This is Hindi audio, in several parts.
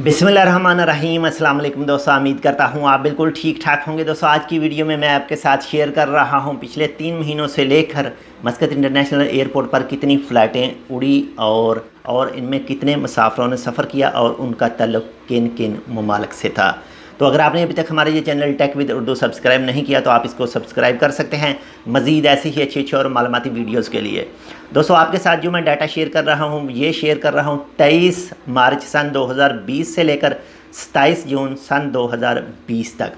बिस्मिल्लाहिर्रहमानिर्रहीम। अस्सलाम वालेकुम दोस्तों, उम्मीद करता हूँ आप बिल्कुल ठीक ठाक होंगे। दोस्तों आज की वीडियो में मैं आपके साथ शेयर कर रहा हूँ पिछले 3 महीनों से लेकर मस्कत इंटरनेशनल एयरपोर्ट पर कितनी फ़्लाइटें उड़ी और इनमें कितने मुसाफिरों ने सफ़र किया और उनका तल्लुक़ किन किन ममालिक से था। तो अगर आपने अभी तक हमारे ये channel Tech with Urdu subscribe नहीं किया तो आप इसको सब्सक्राइब कर सकते हैं मज़ीद ऐसी ही अच्छी और मालूमाती वीडियोज़ के लिए। दोस्तों आपके साथ जो मैं डाटा शेयर कर रहा हूँ ये शेयर कर रहा हूँ 23 मार्च सन 2020 से लेकर 27 जून सन 2020 तक।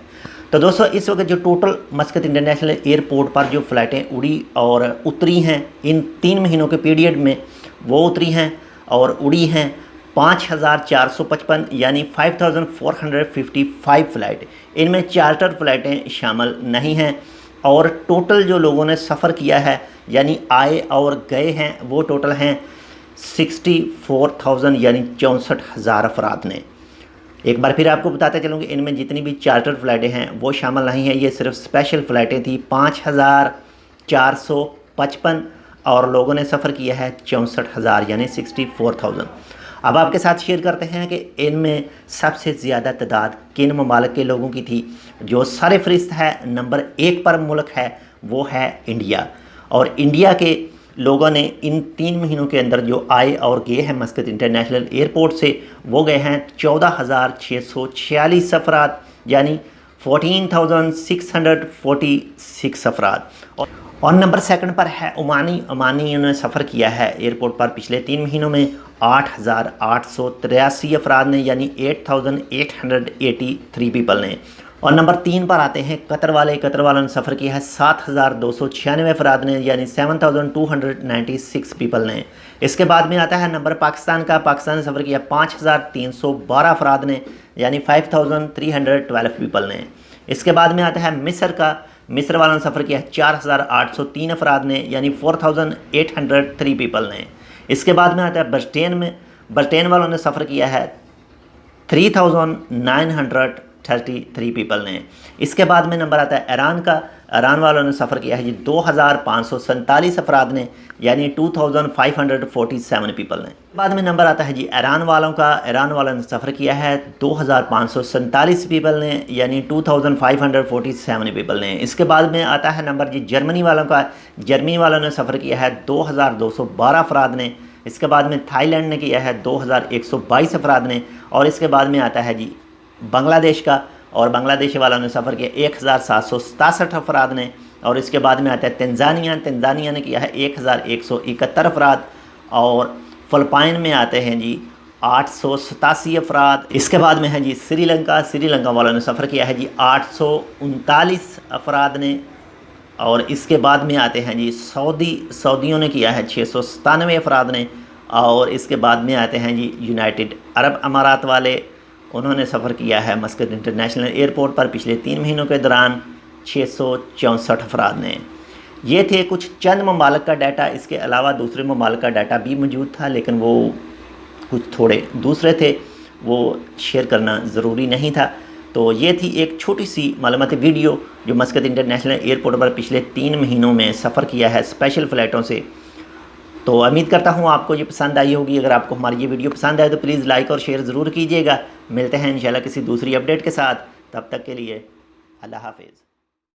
तो दोस्तों इस वक्त जो टोटल मस्कत इंटरनेशनल एयरपोर्ट पर जो फ़्लाइटें उड़ी और उतरी हैं इन 3 महीनों के पीरियड में, वो उतरी हैं और उड़ी हैं 5455 यानी 5455 फ़्लाइट। इनमें चार्टर फ़्लाइटें शामिल नहीं हैं और टोटल जो लोगों ने सफ़र किया है यानी आए और गए हैं वो टोटल हैं 64,000 यानी 64,000 अफराद ने। एक बार फिर आपको बताते चलूँ कि इनमें जितनी भी चार्टर फ़्लाइटें हैं वो शामिल नहीं हैं, ये सिर्फ स्पेशल फ़्लाइटें थी। 5455 और लोगों ने सफ़र किया है 64,000 यानी 64,000। अब आपके साथ शेयर करते हैं कि इनमें सबसे ज़्यादा तादाद किन ममालिक के लोगों की थी। जो सरफ़हरिस्त है नंबर 1 पर मुल्क है वो है इंडिया, और इंडिया के लोगों ने इन 3 महीनों के अंदर जो आए और गए हैं मस्कत इंटरनेशनल एयरपोर्ट से वो गए हैं 14,646 अफराद यानी 14,646 अफराद। और नंबर 2 पर है ओमानी ने सफ़र किया है एयरपोर्ट पर पिछले 3 महीनों में 8,883 अफराद ने यानी 8,883 पीपल ने। और नंबर 3 पर आते हैं कतर वालों ने सफ़र किया है 7,296 अफराद ने यानी 7,296 पीपल ने। इसके बाद में आता है नंबर पाकिस्तान ने सफ़र किया 5,312 अफराद ने यानी 5,312 पीपल ने। इसके बाद में आता है मिस्र वालों ने सफ़र किया है 4,803 अफराद ने यानी 4,803 पीपल ने। इसके बाद में आता है ब्रिटेन वालों ने सफ़र किया है 3,933 पीपल ने। इसके बाद में नंबर आता है ईरान वालों ने सफ़र किया है जी 2,547 अफराद ने यानी 2,547 पीपल ने। बाद में नंबर आता है जी ईरान वालों ने सफ़र किया है 2,547 पीपल ने यानी 2,547 पीपल ने। इसके बाद में आता है नंबर जी जर्मनी वालों ने सफ़र किया है 2,212 अफराद ने। इसके बाद में थाईलैंड ने किया है 2,122 अफराद ने। और इसके बाद में आता है जी बांग्लादेश वालों ने सफ़र किया 1,767 अफराद ने। और इसके बाद में आता है तंजानिया ने किया है 1,171 अफराद। और फ़िलिपाइन में आते हैं जी 887 अफराद। इसके बाद में है जी श्रीलंका वालों ने सफ़र किया है जी 839 अफराद ने। और इसके बाद में आते हैं जी सऊदियों ने किया है 697 अफराद ने। और इसके बाद में आते हैं जी यूनाइटेड अरब अमारात वाले, उन्होंने सफ़र किया है मस्कत इंटरनेशनल एयरपोर्ट पर पिछले 3 महीनों के दौरान 664 अफराद ने। ये थे कुछ चंद ममालिक का डाटा। इसके अलावा दूसरे ममालिक का डाटा भी मौजूद था लेकिन वो कुछ थोड़े दूसरे थे, वो शेयर करना ज़रूरी नहीं था। तो ये थी एक छोटी सी मालूमाती वीडियो जो मस्कत इंटरनेशनल एयरपोर्ट पर पिछले 3 महीनों में सफ़र किया है स्पेशल फ़्लाइटों से। तो उम्मीद करता हूँ आपको ये पसंद आई होगी। अगर आपको हमारी ये वीडियो पसंद आए तो प्लीज़ लाइक और शेयर ज़रूर कीजिएगा। मिलते हैं इंशाल्लाह किसी दूसरी अपडेट के साथ, तब तक के लिए अल्लाह हाफ़िज़।